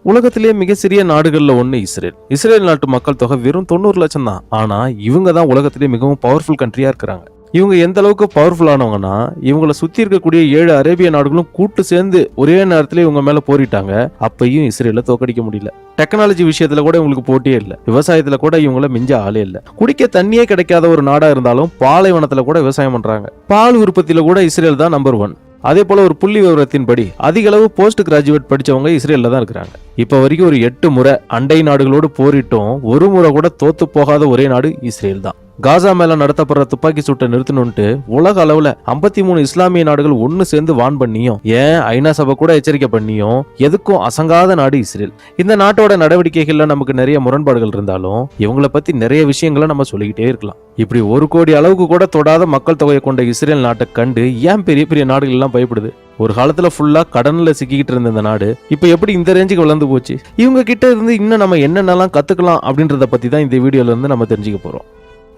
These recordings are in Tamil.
உலகத்திலேயே மிக சிறிய நாடுகள்ல ஒண்ணு இஸ்ரேல். இஸ்ரேல் நாட்டு மக்கள் தொகை வெறும் 90 லட்சம் தான். ஆனா இவங்க தான் உலகத்திலேயே மிகவும் பவர்ஃபுல் கண்ட்ரியா இருக்கிறாங்க. இவங்க எந்த அளவுக்கு பவர்ஃபுல் ஆனவங்கன்னா, இவங்களை சுத்தி இருக்கக்கூடிய 7 அரேபிய நாடுகளும் கூட்டு சேர்ந்து ஒரே நேரத்துல இவங்க மேல போரிட்டாங்க. அப்பயும் இஸ்ரேல தோக்கடிக்க முடியல. டெக்னாலஜி விஷயத்துல கூட இவங்களுக்கு போட்டியே இல்ல. விவசாயத்துல கூட இவங்கள மிஞ்ச ஆளே இல்ல. குடிக்க தண்ணியே கிடைக்காத ஒரு நாடா இருந்தாலும் பாலைவனத்துல கூட விவசாயம் பண்றாங்க. பால் உற்பத்தியில கூட இஸ்ரேல் தான் நம்பர் 1. அதே போல ஒரு புள்ளி விவரத்தின்படி அதிக அளவு போஸ்ட் கிராஜுவேட் படிச்சவங்க இஸ்ரேல்ல தான் இருக்கிறாங்க. இப்ப வரைக்கும் ஒரு 8 முறை அண்டை நாடுகளோடு போரிட்டும் ஒரு முறை கூட தோத்து போகாத ஒரே நாடு இஸ்ரேல் தான். காசா மேல நடத்தப்படுற துப்பாக்கி சூட்டை நிறுத்தணும்ட்டு உலக அளவுல 53 இஸ்லாமிய நாடுகள் ஒன்னு சேர்ந்து வான் பண்ணியும், ஏன் ஐநா சபை கூட எச்சரிக்கை பண்ணியும் எதுக்கும் அசங்காத நாடு இஸ்ரேல். இந்த நாட்டோட நடவடிக்கைகள்ல நமக்கு நிறைய முரண்பாடுகள் இருந்தாலும் இவங்களை பத்தி நிறைய விஷயங்களை நம்ம சொல்லிக்கிட்டே இருக்கலாம். இப்படி 1 கோடி அளவுக்கு கூட தொடாத மக்கள் தொகையை கொண்ட இஸ்ரேல் நாட்டை கண்டு ஏன் பெரிய பெரிய நாடுகள் எல்லாம் பயப்படுது? ஒரு காலத்துல ஃபுல்லா கடன்ல சிக்கிக்கிட்டு இருந்த இந்த நாடு இப்ப எப்படி இந்த ரேஞ்சுக்கு வளர்ந்து போச்சு? இவங்க கிட்ட இருந்து இன்னும் நம்ம என்னென்னலாம் கத்துக்கலாம் அப்படின்றத பத்தி தான் இந்த வீடியோல இருந்து நம்ம தெரிஞ்சுக்க போறோம்.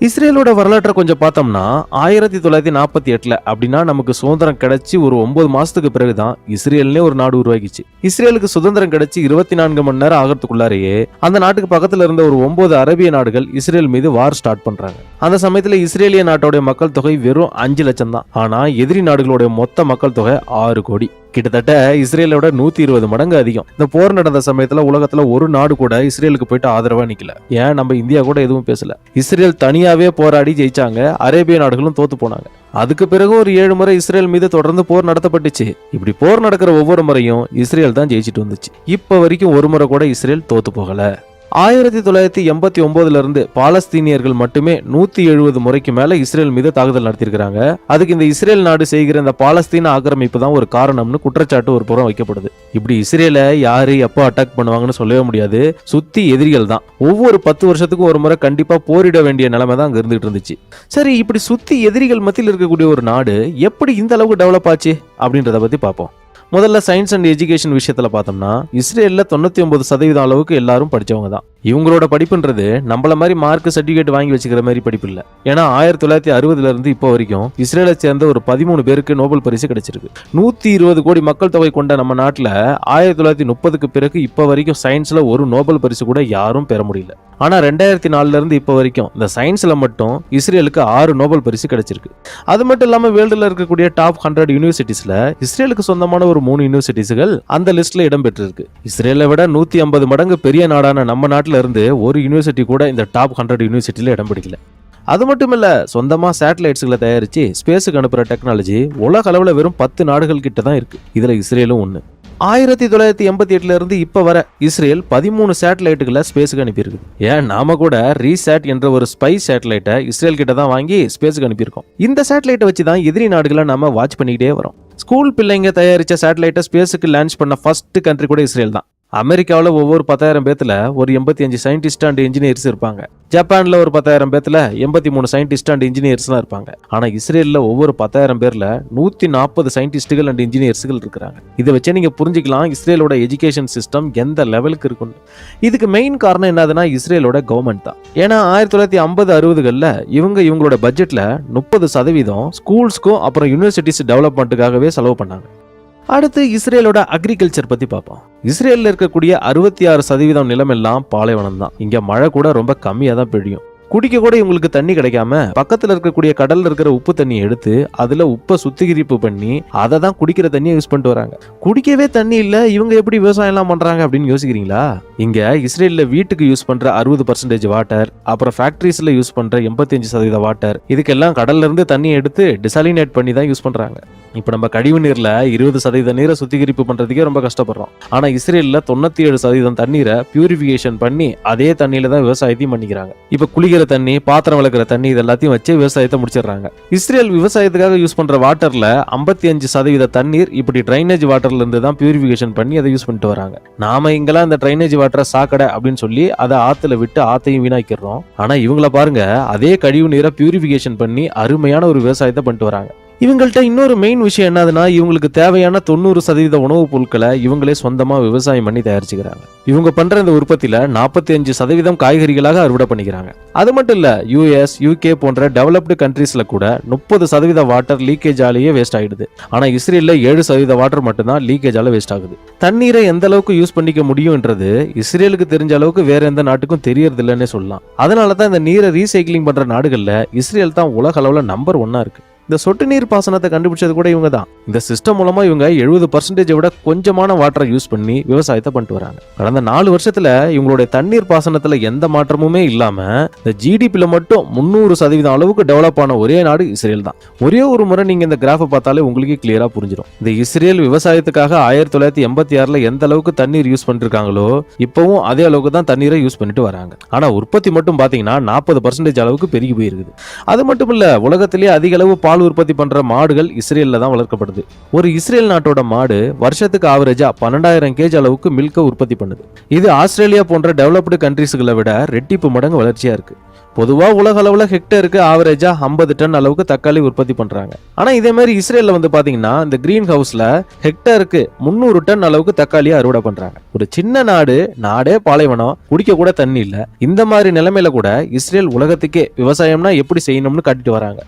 இஸ்ரேலோட வரலாற்றை கொஞ்சம் பார்த்தோம்னா 1948 அப்படின்னா நமக்கு சுதந்திரம் கிடைச்சி ஒரு 9 மாசத்துக்கு பிறகுதான் இஸ்ரேல்னே ஒரு நாடு உருவாகிச்சு. இஸ்ரேலுக்கு சுதந்திரம் கிடைச்சி 24 மணி நேரம் ஆகிறதுக்குள்ளாரையே அந்த நாட்டுக்கு பக்கத்துல இருந்த ஒரு 9 அரேபிய நாடுகள் இஸ்ரேல் மீது வார் ஸ்டார்ட் பண்றாங்க. அந்த சமயத்துல இஸ்ரேலிய நாட்டோட மக்கள் தொகை வெறும் 5 லட்சம் தான். ஆனா எதிரி நாடுகளோட மொத்த மக்கள் தொகை 6 கோடி. கிட்டத்தட்ட இஸ்ரேலோட 120 மடங்கு அதிகம். இந்த போர் நடந்த சமயத்துல உலகத்துல ஒரு நாடு கூட இஸ்ரேலுக்கு போயிட்டு ஆதரவா நிக்கல. ஏன் நம்ம இந்தியா கூட எதுவும் பேசல. இஸ்ரேல் தனியாவே போராடி ஜெயிச்சாங்க. அரேபிய நாடுகளும் தோத்து போனாங்க. அதுக்கு பிறகு ஒரு 7 முறை இஸ்ரேல் மீது தொடர்ந்து போர் நடத்தப்பட்டுச்சு. இப்படி போர் நடக்கிற ஒவ்வொரு முறையும் இஸ்ரேல் தான் ஜெயிச்சிட்டு வந்துச்சு. இப்ப வரைக்கும் ஒரு முறை கூட இஸ்ரேல் தோத்து போகல. 1989 இருந்து பாலஸ்தீனியர்கள் மட்டுமே 170 முறைக்கு மேல இஸ்ரேல் மீது தாக்குதல் நடத்திருக்காங்க. அதுக்கு இந்த இஸ்ரேல் நாடு செய்கிற இந்த பாலஸ்தீன ஆக்கிரமிப்பு தான் ஒரு காரணம்னு குற்றச்சாட்டு ஒரு புறம் வைக்கப்படுது. இப்படி இஸ்ரேலை யாரு எப்போ அட்டாக் பண்ணுவாங்கன்னு சொல்லவே முடியாது. சுத்தி எதிரிகள் தான். ஒவ்வொரு 10 வருஷத்துக்கும் ஒரு முறை கண்டிப்பா போரிட வேண்டிய நிலைமை தான் அங்க இருந்துட்டு இருந்துச்சு. சரி, இப்படி சுத்தி எதிரிகள் மத்தியில் இருக்கக்கூடிய ஒரு நாடு எப்படி இந்த அளவுக்கு டெவலப் ஆச்சு அப்படின்றத பத்தி பார்ப்போம். முதல்ல சயின்ஸ் அண்ட் எஜுகேஷன் விஷயத்துல பார்த்தோம்னா இஸ்ரேல்ல 99% அளவுக்கு எல்லாரும் படிச்சவங்க தான். இவங்களோட படிப்புன்றது நம்மள மாதிரி மார்க் சர்டிபிகேட் வாங்கி வச்சுக்கிற மாதிரி படிப்பு இல்ல. ஏன்னா 1960 இருந்து இப்போ வரைக்கும் இஸ்ரேலை சேர்ந்த ஒரு 13 பேருக்கு நோபல் பரிசு கிடைச்சிருக்கு. 120 கோடி மக்கள் தொகை கொண்ட நம்ம நாட்டுல 1930க்கு பிறகு இப்ப வரைக்கும் சயின்ஸ்ல ஒரு நோபல் பரிசு கூட யாரும் பெற முடியல. ஆனா 2004 இருந்து இப்ப வரைக்கும் இந்த சயின்ஸ்ல மட்டும் இஸ்ரேலுக்கு 6 நோபல் பரிசு கிடைச்சிருக்கு. அது மட்டும் இல்லாம வேர்ல்டுல இருக்கக்கூடிய டாப் 100 யூனிவர்சிட்டிஸ்ல இஸ்ரேலுக்கு சொந்தமான ஒரு 3 யூனிவர்சிட்டிஸ்கள் அந்த லிஸ்ட்ல இடம்பெற்றிருக்கு. இஸ்ரேலை விட 150 மடங்கு பெரிய நாடான நம்ம நாட்டுல இருந்து ஒரு யூனிவர்சிட்டி கூட இந்த டாப் 100 யூனிவர்சிட்டியில இடம் பிடிக்கல. அது மட்டும் இல்ல, சொந்தமா சேட்டலைட்ஸ்களை தயாரிச்சு ஸ்பேஸுக்கு அனுப்புற டெக்னாலஜி உலக அளவுல வெறும் 10 நாடுகள் கிட்ட தான் இருக்கு. இதுல இஸ்ரேலும் ஒண்ணு. 1988 இருந்து இப்ப வர இஸ்ரேல் 13 சேட்டலைட்டுகளை ஸ்பேஸுக்கு அனுப்பியிருக்கு. ஏன் நாம கூட ரீசாட் என்ற ஒரு ஸ்பைஸ் சேட்டலைட்டை இஸ்ரேல் கிட்ட தான் வாங்கி ஸ்பேஸுக்கு அனுப்பியிருக்கோம். இந்த சேட்டலைட்டை வச்சு தான் எதிரி நாடுகளை நாம வாட்ச் பண்ணிக்கிட்டே வரோம். ஸ்கூல் பிள்ளைங்க தயாரிச்ச சேட்டலைட்டை ஸ்பேஸுக்கு லான்ச் பண்ண ஃபர்ஸ்ட் கண்ட்ரி கூட இஸ்ரேல் தான். அமெரிக்காவில் ஒவ்வொரு 10,000 பேத்துல ஒரு 85 சயின்டிஸ்ட் அண்ட் இன்ஜினியர்ஸ் இருப்பாங்க. ஜப்பான்ல ஒரு 10,000 பேத்துல 83 சயின்டிஸ்ட் அண்ட் இன்ஜினியர்ஸ் தான் இருப்பாங்க. ஆனா இஸ்ரேல்ல ஒவ்வொரு 10,000 பேர்ல 140 சயின்டிஸ்டுகள் அண்ட் இன்ஜினியர்ஸ்கள் இருக்கிறாங்க. இதை வச்சு நீங்க புரிஞ்சுக்கலாம் இஸ்ரேலோட எஜுகேஷன் சிஸ்டம் எந்த லெவலுக்கு இருக்குன்னு. இதுக்கு மெயின் காரணம் என்னதுன்னா இஸ்ரேலோட கவர்மெண்ட் தான். ஏன்னா 1950-60களில் இவங்களோட பட்ஜெட்ல 30% ஸ்கூல்ஸ்க்கும் அப்புறம் யூனிவர்சிட்டிஸ் டெவலப்மெண்ட்டுக்காகவே செலவு பண்ணாங்க. அடுத்து இஸ்ரேலோட அக்ரிகல்ச்சர் பத்தி பார்ப்போம். இஸ்ரேல்ல இருக்கக்கூடிய 66% நிலமெல்லாம் பாலைவனம் தான். இங்க மழை கூட ரொம்ப கம்மியா தான் பெய்யும். குடிக்க கூட இவங்களுக்கு தண்ணி கிடைக்காம பக்கத்துல இருக்கக்கூடிய கடல்ல இருக்கிற உப்பு தண்ணியை எடுத்து அதுல உப்பை சுத்திகரிப்பு பண்ணி அதை தான் குடிக்கிற தண்ணியை யூஸ் பண்ணிட்டு வராங்க. குடிக்கவே தண்ணி இல்ல, இவங்க எப்படி விவசாயம் எல்லாம் பண்றாங்க அப்படின்னு யோசிக்கிறீங்களா? இங்க இஸ்ரேல்ல வீட்டுக்கு யூஸ் பண்ற 60% வாட்டர், அப்புறம் ஃபேக்டரிஸ்ல யூஸ் பண்ற 85% வாட்டர், இதுக்கெல்லாம் கடல்ல இருந்து தண்ணியை எடுத்து டிசாலினேட் பண்ணி தான் யூஸ் பண்றாங்க. இப்ப நம்ம கழிவு நீர்ல 20% நீரை சுத்திகரிப்பு பண்றதுக்கே ரொம்ப கஷ்டப்படுறோம். ஆனா இஸ்ரேல்ல 97% தண்ணீரை பியூரிபிகேஷன் பண்ணி அதே தண்ணியில தான் விவசாயத்தையும் பண்ணிக்கிறாங்க. இப்ப குளிக்கிற தண்ணி, பாத்திரம் விளக்குற தண்ணி, இது எல்லாத்தையும் வச்சு விவசாயத்தை முடிச்சிடறாங்க. இஸ்ரேல் விவசாயத்துக்காக யூஸ் பண்ற வாட்டர்ல 55% தண்ணீர் இப்படி ட்ரைனேஜ் வாட்டர்ல இருந்து தான் பியூரிபிகேஷன் பண்ணி அதை யூஸ் பண்ணிட்டு வராங்க. நாம இங்கெல்லாம் இந்த ட்ரைனேஜ் வாட்டரை சாக்கடை அப்படின்னு சொல்லி அதை ஆத்துல விட்டு ஆத்தையும் வீணாக்கிறோம். ஆனா இவங்கள பாருங்க, அதே கழிவு நீரை பியூரிபிகேஷன் பண்ணி அருமையான ஒரு விவசாயத்தை பண்ணிட்டு வராங்க. இவங்கள்ட்ட இன்னொரு மெயின் விஷயம் என்னதுன்னா, இவங்களுக்கு தேவையான 90% உணவுப் பொருட்களை இவங்களே சொந்தமா விவசாயம் பண்ணி தயாரிச்சுக்கிறாங்க. இவங்க பண்ற இந்த உற்பத்தியில 45% காய்கறிகளாக அறுவடை பண்ணிக்கிறாங்க. அது மட்டும் இல்ல, US, UK போன்ற டெவலப்டு கண்ட்ரீஸ்ல கூட 30% வாட்டர் லீக்கேஜ் ஆலேயே வேஸ்ட் ஆயிடுது. ஆனா இஸ்ரேல்ல 7% வாட்டர் மட்டும்தான் லீக்கேஜ் ஆல வேஸ்ட் ஆகுது. தண்ணீரை எந்த அளவுக்கு யூஸ் பண்ணிக்க முடியும்ன்றது இஸ்ரேலுக்கு தெரிஞ்ச அளவுக்கு வேற எந்த நாட்டுக்கும் தெரியறது இல்லைன்னே சொல்லலாம். அதனால தான் இந்த நீரை ரீசைக்கிளிங் பண்ற நாடுகள்ல இஸ்ரேல் தான் உலக அளவுல நம்பர் 1 இருக்கு. இந்த சொட்டு நீர் பாசனத்தை கண்டுபிடிச்சது கூட இவங்க தான். இந்த சிஸ்டம் மூலமா இவங்க 70% விட கொஞ்சமான வாட்டரை யூஸ் பண்ணி விவசாயத்தை பண்ணிட்டு வராங்க. கடந்த 4 வருஷத்துல இவங்களுடைய தண்ணீர் பாசனத்துல எந்த மாற்றமுமே இல்லாம இந்த ஜிடிபில மட்டும் 300% அளவுக்கு டெவலப் ஆன ஒரே நாடு இஸ்ரேல் தான். ஒரே ஒரு முறை நீங்க இந்த கிராஃபை பார்த்தாலே உங்களுக்கு கிளியரா புரிஞ்சிடும். இந்த இஸ்ரேல் விவசாயத்துக்காக 1986ல எந்த அளவுக்கு தண்ணீர் யூஸ் பண்ணிருக்காங்களோ இப்பவும் அதே அளவுக்கு தான் தண்ணீரை யூஸ் பண்ணிட்டு வராங்க. ஆனா உற்பத்தி மட்டும் பாத்தீங்கன்னா 40% அளவுக்கு பெருகி போயிருக்குது. அது மட்டும் இல்ல, உலகத்திலேயே அதிக அளவு பால் உற்பத்தி பண்ற மாடுகள் இஸ்ரேல்ல தான் வளர்க்கப்படுது. ஒரு இஸ்ரேல் நாட்டோட மாடு வருஷத்துக்கு ஆவரேஜா 12,000 கேஜ் அளவுக்கு மில்க உற்பத்தி பண்ணுது. இது ஆஸ்திரேலியா போன்ற டெவலப்டு கண்ட்ரீஸ்களை விட ரெட்டிப்பு மடங்கு வளர்ச்சியா இருக்கு. பொதுவா உலக அளவுல ஹெக்டருக்கு ஆவரேஜா 50 டன் அளவுக்கு தக்காளி உற்பத்தி பண்றாங்க. ஆனா இதே மாதிரி இஸ்ரேல்ல வந்து பாத்தீங்கன்னா இந்த கிரீன் ஹவுஸ்ல ஹெக்டருக்கு 300 டன் அளவுக்கு தக்காளியை அறுவடை பண்றாங்க. ஒரு சின்ன நாடே பாலைவனம், குடிக்க கூட தண்ணி இல்ல. இந்த மாதிரி நிலைமையில கூட இஸ்ரேல் உலகத்துக்கே விவசாயம்னா எப்படி செய்யணும்னு காட்டிட்டு வராங்க.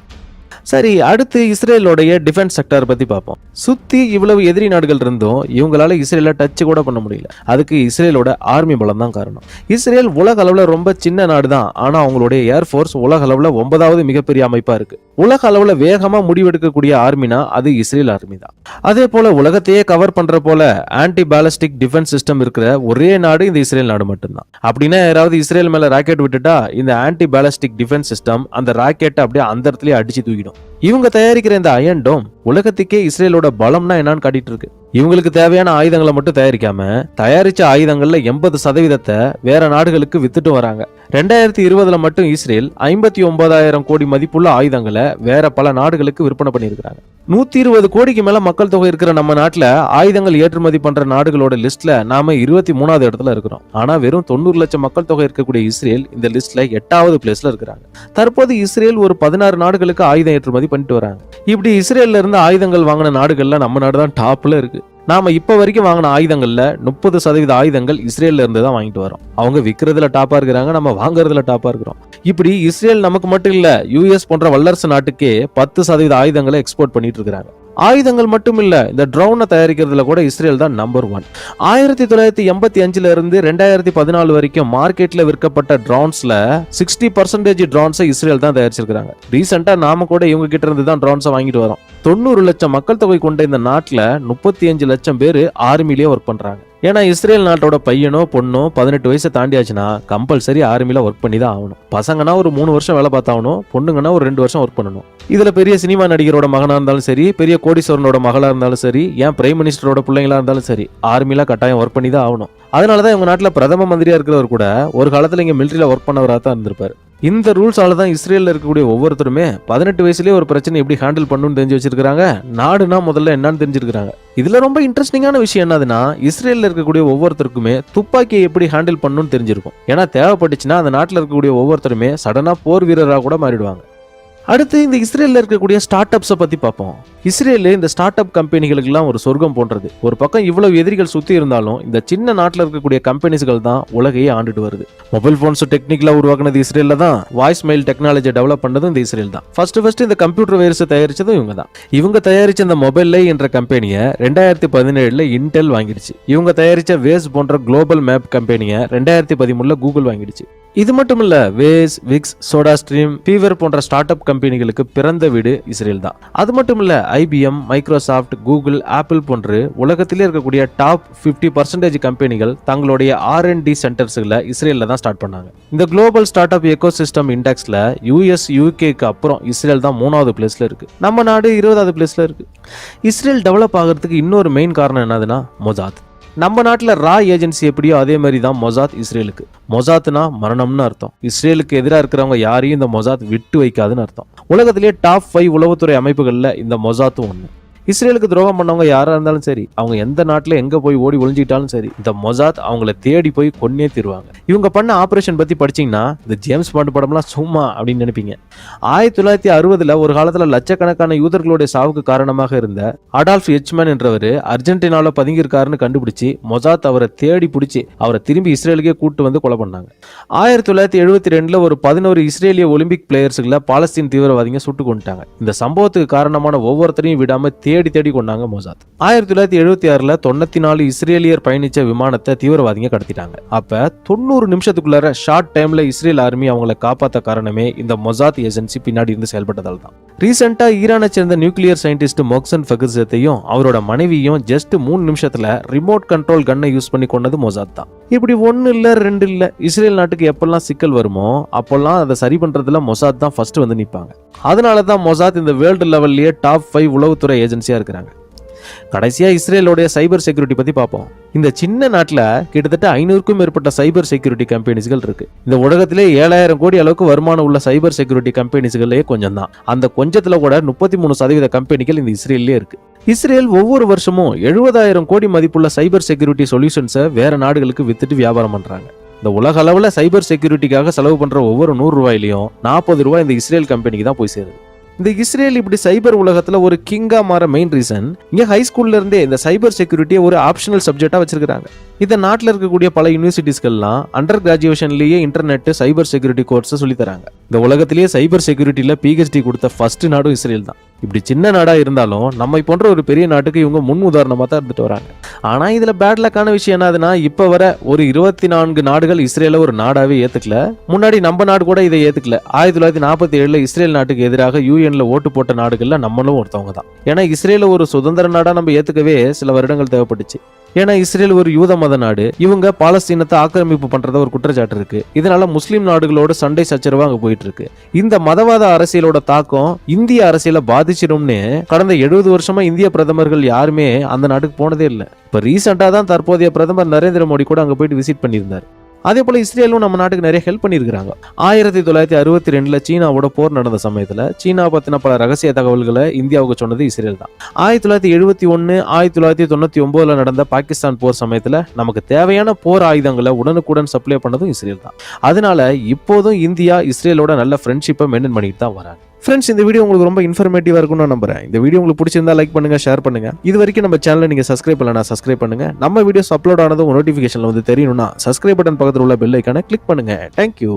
சரி, அடுத்து இஸ்ரேலோடைய டிஃபென்ஸ் செக்டார் பத்தி பார்ப்போம். சுத்தி இவ்வளவு எதிரி நாடுகள் இருந்தும் இவங்களால இஸ்ரேல டச் கூட பண்ண முடியல. அதுக்கு இஸ்ரேலோட ஆர்மி பலம் தான் காரணம். இஸ்ரேல் உலக அளவுல ரொம்ப சின்ன நாடு தான். ஆனா அவங்களுடைய ஏர்ஃபோர்ஸ் உலக அளவுல 9வது மிகப்பெரிய அமைப்பா இருக்கு. உலக அளவுல வேகமா முடிவெடுக்கக்கூடிய ஆர்மினா அது இஸ்ரேல் ஆர்மி தான். அதே போல உலகத்தையே கவர் பண்ற போல ஆன்டி பாலிஸ்டிக் டிஃபென்ஸ் சிஸ்டம் இருக்கிற ஒரே நாடு இந்த இஸ்ரேல் நாடு மட்டும்தான். அப்படின்னா யாராவது இஸ்ரேல் மேல ராக்கெட் விட்டுட்டா இந்த ஆன்டி பாலிஸ்டிக் டிஃபென்ஸ் சிஸ்டம் அந்த ராக்கெட்டை அப்படியே அந்த இடத்துலயே அடிச்சு தூக்கிடும். இவங்க தயாரிக்கிற இந்த அயன் டோம் உலகத்துக்கே இஸ்ரேலோட பலம்னா என்னன்னு காட்டிட்டு இருக்கு. இவங்களுக்கு தேவையான ஆயுதங்களை மட்டும் தயாரிக்காம தயாரிச்ச ஆயுதங்கள்ல 80% வேற நாடுகளுக்கு வித்துட்டு வராங்க. 2020ல மட்டும் இஸ்ரேல் 59,000 கோடி மதிப்புள்ள ஆயுதங்களை வேற பல நாடுகளுக்கு விற்பனை பண்ணியிருக்காங்க. 120 கோடிக்கு மேல மக்கள் தொகை இருக்கிற நம்ம நாட்டுல ஆயுதங்கள் ஏற்றுமதி பண்ற நாடுகளோட லிஸ்ட்ல நாம 23வது இடத்துல இருக்கிறோம். ஆனா வெறும் 90 லட்சம் மக்கள் தொகை இருக்கக்கூடிய இஸ்ரேல் இந்த லிஸ்ட்ல 8வது பிளேஸ்ல இருக்கிறாங்க. தற்போது இஸ்ரேல் ஒரு 16 நாடுகளுக்கு ஆயுதம் ஏற்றுமதி பண்ணிட்டு வராங்க. இப்படி இஸ்ரேல்ல இருந்து ஆயுதங்கள் வாங்கின நாடுகள்ல நம்ம நாடு தான் டாப்ல இருக்கு. நாம இப்ப வரைக்கும் வாங்கின ஆயுதங்கள்ல 30% ஆயுதங்கள் இஸ்ரேல்ல இருந்து தான் வாங்கிட்டு வரோம். அவங்க விற்கிறதுல டாப்பா இருக்கிறாங்க, நம்ம வாங்குறதுல டாப்பா இருக்கிறோம். இப்படி இஸ்ரேல் நமக்கு மட்டும் இல்ல, US போன்ற வல்லரசு நாட்டுக்கே 10% ஆயுதங்களை எக்ஸ்போர்ட் பண்ணிட்டு இருக்காங்க. ஆயுதங்கள் மட்டும் இல்ல, இந்த ட்ரோனை தயாரிக்கிறதுல கூட இஸ்ரேல் தான் நம்பர் 1. 1985ல இருந்து 2014 வரைக்கும் மார்க்கெட்ல விற்கப்பட்ட ட்ரோன்ஸ்ல 60% ட்ரோன்ஸை இஸ்ரேல் தான் தயாரிச்சிருக்காங்க. ரீசெண்டா நாம கூட இவங்க கிட்ட இருந்து தான் ட்ரோன்ஸை வாங்கிட்டு வரோம். 90 லட்சம் மக்கள் தொகை கொண்ட இந்த நாட்டுல 35 லட்சம் பேர் ஆர்மிலேயே ஒர்க் பண்றாங்க. ஏன்னா இஸ்ரேல் நாட்டோட பையனோ பொண்ணோ 18 வயசை தாண்டியாச்சுன்னா கம்பல்சரி ஆர்மில ஒர்க் பண்ணி தான் ஆகணும். பசங்கன்னா ஒரு 3 வருஷம் வேலை பார்த்தாகணும், பொண்ணுங்கன்னா ஒரு 2 வருஷம் ஒர்க் பண்ணணும். இதுல பெரிய சினிமா நடிகரோட மகனா இருந்தாலும் சரி, பெரிய கோடீஸ்வரனோட மகளா இருந்தாலும் சரி, ஏன் பிரைம் மினிஸ்டரோட பிள்ளைங்களா இருந்தாலும் சரி, ஆர்மில கட்டாயம் ஒர்க் பண்ணி தான் ஆகணும். அதனாலதான் இவங்க நாட்டுல பிரதம மந்திரியா இருக்கிறவர் கூட ஒரு காலத்துல இங்க மிலிட்டரியில ஒர்க் பண்ணவரா தான் இருந்திருப்பாரு. இந்த ரூல்ஸால தான் இஸ்ரேல்ல இருக்கக்கூடிய ஒவ்வொருத்தருமே 18 வயசுலயே ஒரு பிரச்சனை எப்படி ஹேண்டில் பண்ணணும்னு தெரிஞ்சு வச்சிருக்காங்க. நாடுனா முதல்ல என்னன்னு தெரிஞ்சிருக்காங்க. இதுல ரொம்ப இன்ட்ரெஸ்டிங்கான விஷயம் என்னதுன்னா, இஸ்ரேல்ல இருக்கக்கூடிய ஒவ்வொருத்தருக்குமே துப்பாக்கியை எப்படி ஹேண்டில் பண்ணணும்னு தெரிஞ்சிருக்கும். ஏன்னா தேவைப்பட்டுச்சுன்னா அந்த நாட்டுல இருக்கக்கூடிய ஒவ்வொருத்தருமே சடனா போர் வீரராக கூட மாறிடுவாங்க. அடுத்து இந்த இஸ்ரேல்ல இருக்கக்கூடிய ஸ்டார்ட் அப்ஸை பத்தி பார்ப்போம். இஸ்ரேல் இந்த ஸ்டார்ட் அப் கம்பெனிகளுக்கெல்லாம் ஒரு சொர்க்கம் போன்றது. ஒரு பக்கம் இவ்வளவு எதிரிகள் சுத்தி இருந்தாலும் இந்த சின்ன நாட்டில் இருக்கக்கூடிய கம்பெனிஸ்கள் தான் உலகையே ஆண்டுட்டு வருது. மொபைல் போன்ஸ் டெக்னிக்கலா உருவாக்குனது இஸ்ரேல்ல தான். வாய்ஸ் மெயில் டெக்னாலஜி டெவலப் பண்ணதும் இந்த இஸ்ரேல் தான். ஃபர்ஸ்ட் இந்த கம்ப்யூட்டர் வைரஸ் தயாரிச்சதும் இவங்க தான். இவங்க தயாரிச்ச இந்த மொபைல் என்ற கம்பெனியை 2017ல இன்டெல் வாங்கிடுச்சு. இவங்க தயாரிச்ச வேஸ் போன்ற குளோபல் மேப் கம்பெனியை 2013ல கூகுள் வாங்கிடுச்சு. இது மட்டும் இல்ல, Waze, Wix, SodaStream, Fiverr போன்ற ஸ்டார்ட் அப் கம்பெனிகளுக்கு பிறந்த வீடு இஸ்ரேல் தான். அது மட்டும் இல்ல, IBM, மைக்ரோசாஃப்ட், கூகுள், ஆப்பிள் போன்று உலகத்திலே இருக்கக்கூடிய டாப் 50% கம்பெனிகள் தங்களுடைய R&D சென்டர்ஸ்களை இஸ்ரேல்ல தான் ஸ்டார்ட் பண்ணாங்க. இந்த குளோபல் ஸ்டார்ட் அப் எக்கோசிஸ்டம் இண்டெக்ஸ்ல US, UKக்கு அப்புறம் இஸ்ரேல் தான் 3வது பிளேஸ்ல இருக்கு. நம்ம நாடு 20வது பிளேஸ்ல இருக்கு. இஸ்ரேல் டெவலப் ஆகிறதுக்கு இன்னொரு மெயின் காரணம் என்னதுன்னா மொசாத். நம்ம நாட்டில் ரா ஏஜென்சி எப்படியோ அதே மாதிரி தான் மொசாத் இஸ்ரேலுக்கு. மொசாத்னா மரணம்னு அர்த்தம். இஸ்ரேலுக்கு எதிராக இருக்கிறவங்க யாரையும் இந்த மொசாத் விட்டு வைக்காதுன்னு அர்த்தம். உலகத்திலேயே டாப் 5 உளவுத்துறை அமைப்புகள்ல இந்த மொசாத்தும் ஒன்று. இஸ்ரேலுக்கு துரோகம் பண்ணவங்க யாரா இருந்தாலும் சரி, அவங்க எந்த நாட்டுல எங்க போய் ஓடி ஒளிஞ்சிட்டாலும் சரி, இந்த மொசாத் அவங்கள தேடி போய் கொன்னே தீருவாங்க. இவங்க பண்ண ஆபரேஷன் பத்தி படிச்சீங்கன்னா இந்த ஜேம்ஸ் பாண்ட் படம்லாம் சும்மா அப்படின்னு நினைப்பீங்க. 1960 ஒரு காலத்துல லட்சக்கணக்கான யூதர்களுடைய சாவுக்கு காரணமாக இருந்த அடால்ஃப் எச்மேன் என்றவர் அர்ஜென்டினால பதுங்கியிருக்காருன்னு கண்டுபிடிச்சு மொசாத் அவரை தேடி பிடிச்சி அவரை திரும்பி இஸ்ரேலுக்கே கூட்டு வந்து கொலை பண்ணாங்க. 1972 ஒரு 11 இஸ்ரேலிய ஒலிம்பிக் பிளேயர்ஸ்களை பாலஸ்தீன் தீவிரவாதிங்க சுட்டு கொண்டுட்டாங்க. இந்த சம்பவத்துக்கு காரணமான ஒவ்வொருத்தரையும் விடாம தேடி தேடி கொண்டாங்க மொசாத். 1976 94 இஸ்ரேலியர் பயணிச்ச விமானத்தை தீவிரவாதிங்க கடத்திட்டாங்க. அப்ப 90 நிமிஷத்துக்குள்ளார ஷார்ட் டைம்ல இஸ்ரேல் ஆர்மி அவங்களை காப்பாத்த காரணமே இந்த மொசாத் ஏஜென்சி பின்னாடி இருந்து செயல்பட்டதால் தான். ரீசெண்டா ஈரானை சேர்ந்த நியூக்ளியர் சயின்டிஸ்ட் மொக்சன் ஃபெகர்ஸத்தையும் அவரோட மனைவியும் ஜஸ்ட் 3 நிமிஷத்துல ரிமோட் கண்ட்ரோல் கன்னை யூஸ் பண்ணி கொண்டது மொசாத் தான். இப்படி 1 இல்ல 2 இல்ல, இஸ்ரேல் நாட்டுக்கு எப்பெல்லாம் சிக்கல் வருமோ அப்பெல்லாம் அதை சரி பண்றதுல மொசாத் தான் ஃபர்ஸ்ட் வந்து நிற்பாங்க. அதனாலதான் மொசாத் இந்த வேர்ல்டு லெவல்லயே டாப் 5 உளவுத்துறை ஏஜென்சியா இருக்கிறாங்க. கடைசியா இஸ்ரேலோட சைபர் செக்யூரிட்டி பத்தி பார்ப்போம். இந்த சின்ன நாட்டுல கிட்டத்தட்ட 500க்கும் மேற்பட்ட சைபர் செக்யூரிட்டி கம்பெனிஸ்கள் இருக்கு. இந்த உலகத்திலே 7000 கோடி அளவுக்கு வருமானம் உள்ள சைபர் செக்யூரிட்டி கம்பெனிஸ்களே கொஞ்சம் தான். அந்த கொஞ்சத்துல கூட 33% கம்பெனிகள் இந்த இஸ்ரேல்லே இருக்கு. இஸ்ரேல் ஒவ்வொரு வருஷமும் 70,000 கோடி மதிப்புள்ள சைபர் செக்யூரிட்டி சொல்யூஷன்ஸை வேற நாடுகளுக்கு வித்துட்டு வியாபாரம் பண்றாங்க. இந்த உலக அளவுல சைபர் செக்யூரிட்டிக்காக செலவு பண்ற ஒவ்வொரு 100 ரூபாயிலையும் 40 ரூபாய் இந்த இஸ்ரேல் கம்பெனிக்கு தான் போய் சேருது. இந்த இஸ்ரேல் இப்படி சைபர் உலகத்துல ஒரு கிங்கா மாற மெயின் ரீசன், இங்க ஹை ஸ்கூல்ல இருந்தே இந்த சைபர் செக்யூரிட்டியை ஒரு ஆப்ஷனல் சப்ஜெக்டா வச்சிருக்காங்க. இந்த நாட்டில் இருக்கக்கூடிய பல யூனிவர்சிட்டிஸ்கள்லாம் அண்டர் கிராஜுவேஷன்லயே இன்டர்நெட் சைபர் செக்யூரிட்டி கோர்ஸ் சொல்லி தராங்க. இந்த உலகத்திலேயே சைபர் செக்யூரிட்டியில PhD கொடுத்த ஃபர்ஸ்ட் நாடும் இஸ்ரேல் தான். இப்படி சின்ன நாடா இருந்தாலும் நம்மை போன்ற ஒரு பெரிய நாட்டுக்கு இவங்க முன் உதாரணமா தான் இருந்துட்டு வராங்க. ஆனா இதுல பேட் லக்கான விஷயம் என்னதுன்னா, இப்ப வர ஒரு 24 நாடுகள் இஸ்ரேல ஒரு நாடாவே ஏத்துக்கல. முன்னாடி நம்ம நாடு கூட இதை ஏத்துக்கல. 1947 இஸ்ரேல் நாட்டுக்கு எதிராக UN ஓட்டு போட்ட நாடுகள்ல நம்மளும் ஒருத்தவங்க தான். ஏன்னா இஸ்ரேல ஒரு சுதந்திர நாடா நம்ம ஏத்துக்கவே சில வருடங்கள் தேவைப்பட்டுச்சு. ஏன்னா இஸ்ரேல் ஒரு யூத மத நாடு, இவங்க பாலஸ்தீனத்தை ஆக்கிரமிப்பு பண்றத ஒரு குற்றச்சாட்டு இருக்கு. இதனால முஸ்லீம் நாடுகளோட சண்டை சச்சரவா அங்க போயிட்டு இருக்கு. இந்த மதவாத அரசியலோட தாக்கம் இந்திய அரசியலை பாதிச்சிடும்னு கடந்த 70 வருஷமா இந்திய பிரதமர்கள் யாருமே அந்த நாட்டுக்கு போனதே இல்லை. இப்ப ரீசெண்டா தான் தற்போதைய பிரதமர் நரேந்திர மோடி கூட அங்க போயிட்டு விசிட் பண்ணியிருந்தார். அதே போல இஸ்ரேலும் நம்ம நாட்டுக்கு நிறைய ஹெல்ப் பண்ணியிருக்காங்க. 1962 சீனாவோட போர் நடந்த சமயத்துல சீனா பத்தின பல ரகசிய தகவல்களை இந்தியாவுக்கு சொன்னது இஸ்ரேல் தான். 1971 1999 நடந்த பாகிஸ்தான் போர் சமயத்துல நமக்கு தேவையான போர் ஆயுதங்களை உடனுக்குடன் சப்ளை பண்ணதும் இஸ்ரேல் தான். அதனால இப்போதும் இந்தியா இஸ்ரேலோட நல்ல ஃப்ரெண்ட்ஷிப்பை மெயின்டைன் பண்ணிட்டு தான் வராங்க. ஃப்ரெண்ட்ஸ், இந்த வீடியோ உங்களுக்கு ரொம்ப இன்ஃபர்மேட்டிவா இருக்கும்னு நான் நம்புறேன். இந்த வீடியோ உங்களுக்கு பிடிச்சிருந்தா லைக் பண்ணுங்க, ஷேர் பண்ணுங்க. இது வரைக்கும் நம்ம சேனலை நீங்க சப்ஸ்கிரைப் பண்ணலனா சப்ஸ்கிரைப் பண்ணுங்க. நம்ம வீடியோஸ் அப்லோட் ஆனதும் நோட்டிஃபிகேஷன்ல வந்து தெரியணும்னா சப்ஸ்கிரைப் பட்டன் பக்கத்துல உள்ள பெல் ஐகானை கிளிக் பண்ணுங்க. தேங்க்யூ.